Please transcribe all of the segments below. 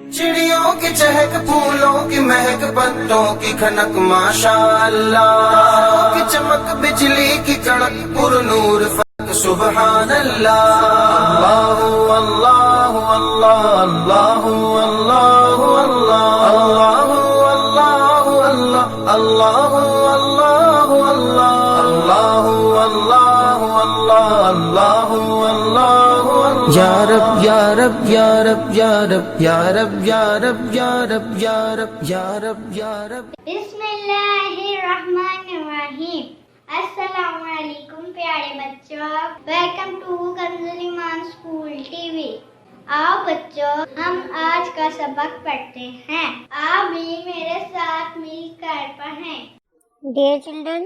चिड़ियों की चहक, फूलों की महक, पत्तों की खनक माशाअल्लाह, तारों की चमक, बिजली की कड़क, पुरनूर फलक सुबहान अल्लाह। अल्लाहु अल्लाहु अल्लाह अल्लाहु अल्लाह अल्लाहु अल्लाहु अल्लाह अल्लाहु अल्लाहु अल्लाह अल्लाहु अल्लाहु अल्लाह अल्लाहु अल्लाहु अल्लाह। या रब या रब या रब या रब या रब या रब या रब या रब या रब या रब। बिस्मिल्लाहिर्रहमानिर्रहीम। अस्सलामुअलैकुम प्यारे बच्चों, welcome to Kanz Iman school TV. आओ बच्चों, हम आज का सबक पढ़ते हैं। आप भी मेरे साथ मिलकर पढ़ें। Dear children,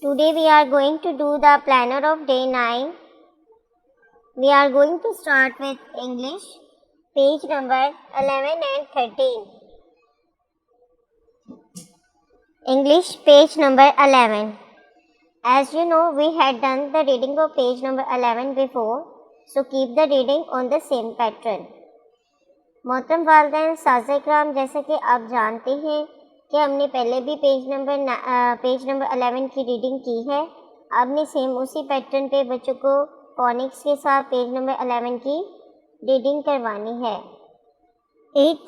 today we are going to do the planner of day 9. We are going to start with English, page number 11 and 13. English, page number 11. As you know, we had done the reading of page number 11 before, so keep the reading on the same pattern. मोहतरम वालिदैन साज़ इकराम, जैसे कि आप जानते हैं कि हमने पहले भी पेज नंबर 11 की रीडिंग की है। आपने सेम उसी पैटर्न पे बच्चों को फोनिक्स के साथ पेज नंबर 11 की रीडिंग करवानी है। It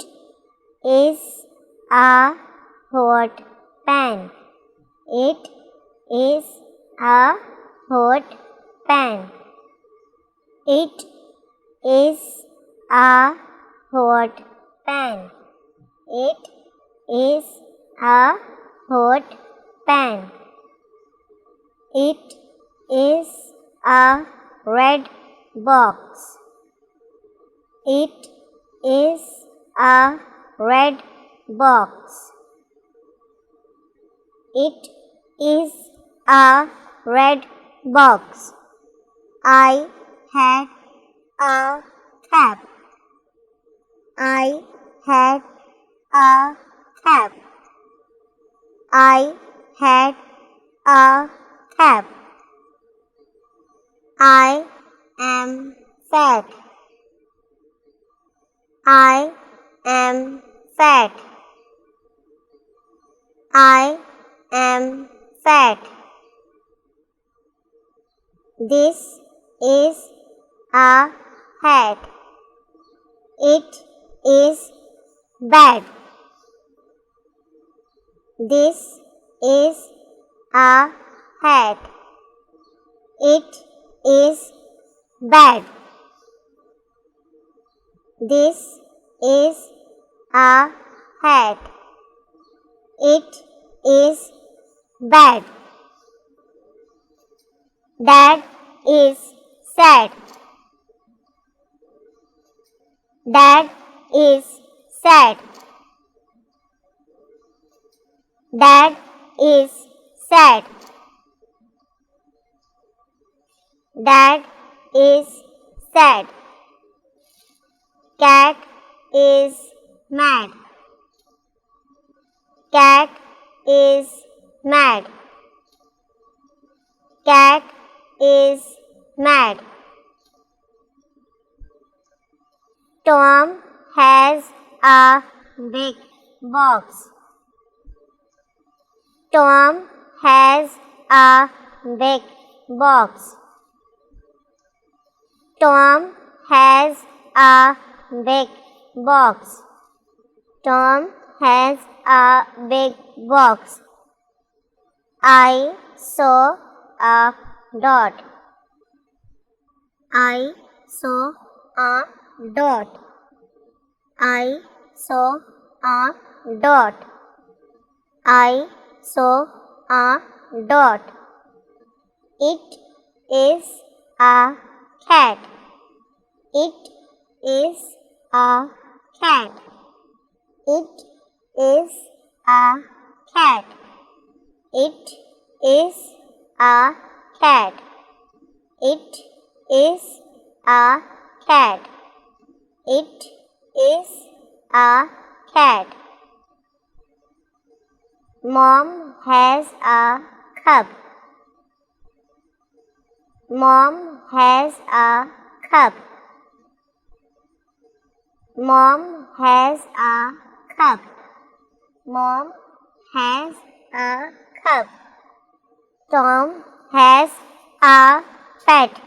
is a hot pan. It is a hot pan. It is a hot pan. It is a hot pan. It is a red box. It is a red box. It is a red box. I had a cap. I had a cap. I had a cap. I am fat. I am fat. I am fat. This is a hat. It is bad. This is a hat. It is bad. This is a hat. It is bad. Dad is sad. Dad is sad. Dad is sad. Dad is sad. Cat is mad. Cat is mad. Cat is mad. Tom has a big box. Tom has a big box. Tom has a big box. Tom has a big box. I saw a dot. I saw a dot. I saw a dot. I saw a dot. It is a cat. It is a cat. It is a cat. It is a cat. It is a cat. It is a cat. Mom has a cup. Mom has a cup. Mom has a cup. Mom has a cup. Tom has a pet.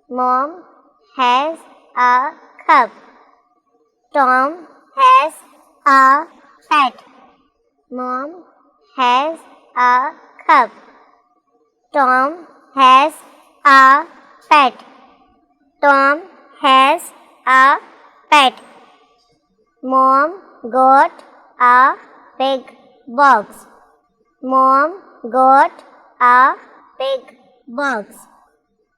Mom has a cup. Tom has a pet. Mom has a cup. Tom has a pet. Tom has a pet. Mom got a big box. Mom got a big box.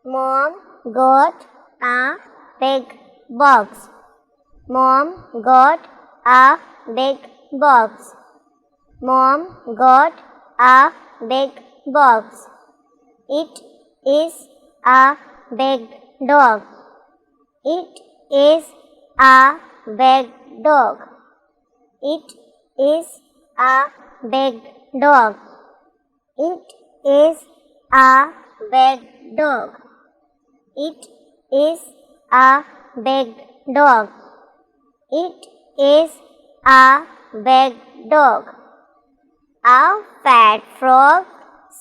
Mom got a big box. Mom got a big box. Mom got a big box. It is a big dog. It is a big dog. It is a big dog. It is a big dog. It is a big dog. It is a big dog. A fat frog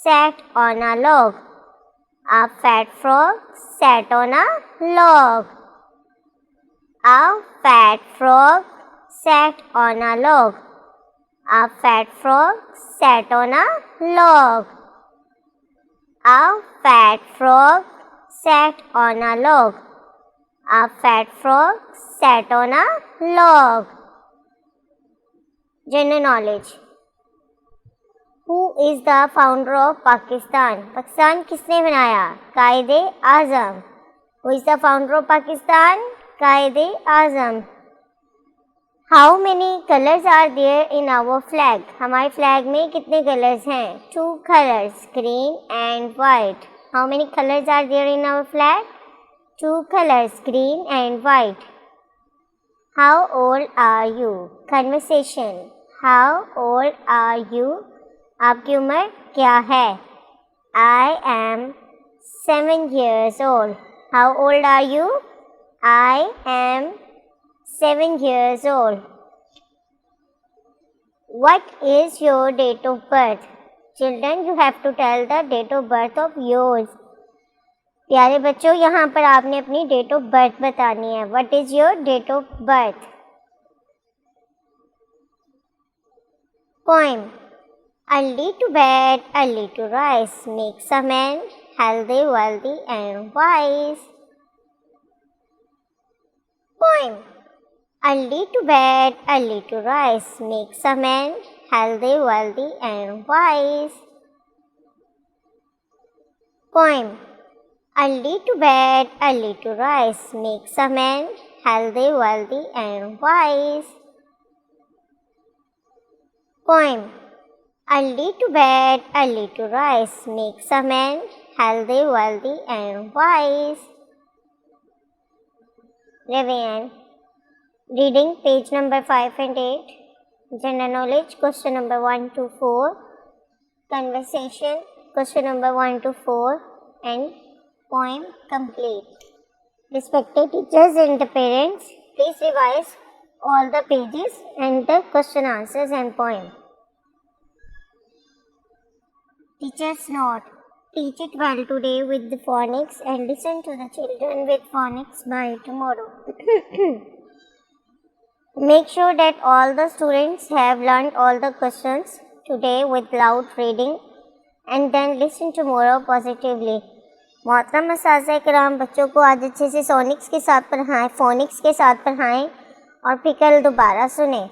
sat on a log. A fat frog sat on a log. A fat frog sat on a log. A fat frog sat on a log. A fat frog sat on a log. A fat frog sat on a log. General knowledge. Who is the founder of Pakistan? Pakistan किसने बनाया? कायदे आज़म. Who is the founder of Pakistan? कायदे आज़म. How many colors are there in our flag? हमारे flag में कितने colours हैं? 2 colors, green and white. How many colors are there in our flag? 2 colors, green and white. How old are you? Conversation. How old are you? आपकी उम्र क्या है? I am 7 years old. How old are you? I am 7 years old. What is your date of birth? Children, you have to tell the date of birth of yours. प्यारे बच्चों, यहाँ पर आपने अपनी डेट ऑफ बर्थ बतानी है. What is your date of birth? Poem. Early to bed, early to rise, makes a man healthy, wealthy and wise. Poem. Early to bed, early to rise, makes a man healthy, wealthy and wise. Poem. Early to bed, early to rise, makes a man healthy, wealthy and wise. Poem. Early to bed, early to rise, makes a man healthy, wealthy and wise. Revision. Reading page number 5 and 8. General knowledge, question number 1 to 4. Conversation, question number 1 to 4. And poem complete. Respected teachers and the parents, please revise all the pages and the question answers and poem. Teachers note. Teach it well today with the phonics and listen to the children with phonics by tomorrow. Make sure that all the students have learned all the questions today with loud reading and then listen tomorrow positively. मोहतरम असातिज़ा किराम, बच्चों को आज अच्छे से Sonics के साथ पढ़ाएं, phoenix के साथ पढ़ाएं और फिर कल दोबारा सुनें.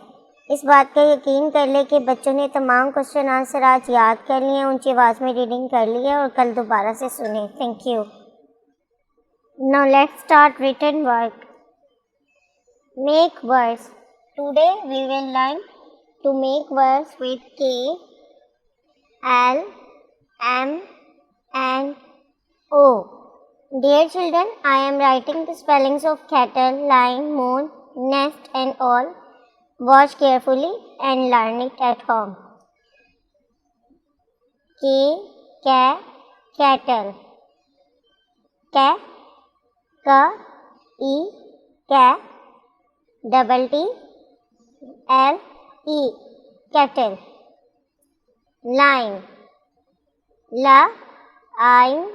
इस बात का यकीन कर ले कि बच्चों ने तमाम क्वेश्चन आंसर आज याद कर लिए, ऊंची आवाज़ में रीडिंग कर ली है और कल दोबारा से सुने. Thank you. Now let's start written work. Make words. Today we will learn to make words with K, L, M and O. Dear children, I am writing the spellings of kettle, line, moon, nest and all. Watch carefully and learn it at home. Kettle. Ka, e, ka. double T L E kettle. Line la I'm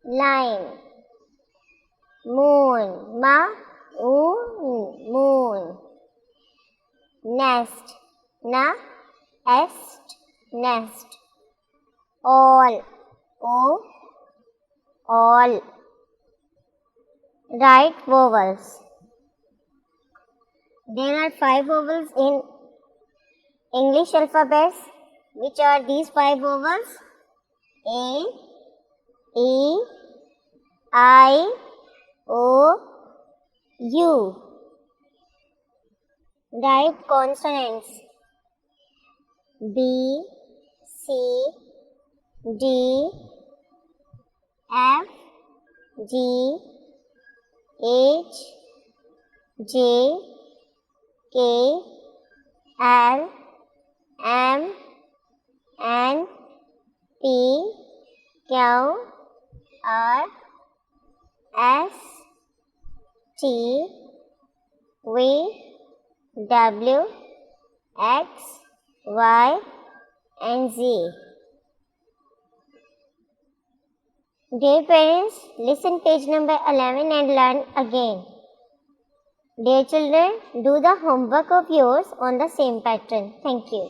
line. Moon ma moon. Nest na est nest. All all. Write vowels. There are 5 vowels in English alphabets. Which are these 5 vowels? A, E, I, O, U. Write consonants. B, C, D, F, G, H, J, K, L, M, N, P, Q, R, S, T, V, W, X, Y, and Z. Dear parents, listen page number 11 and learn again. Dear children, do the homework of yours on the same pattern. Thank you.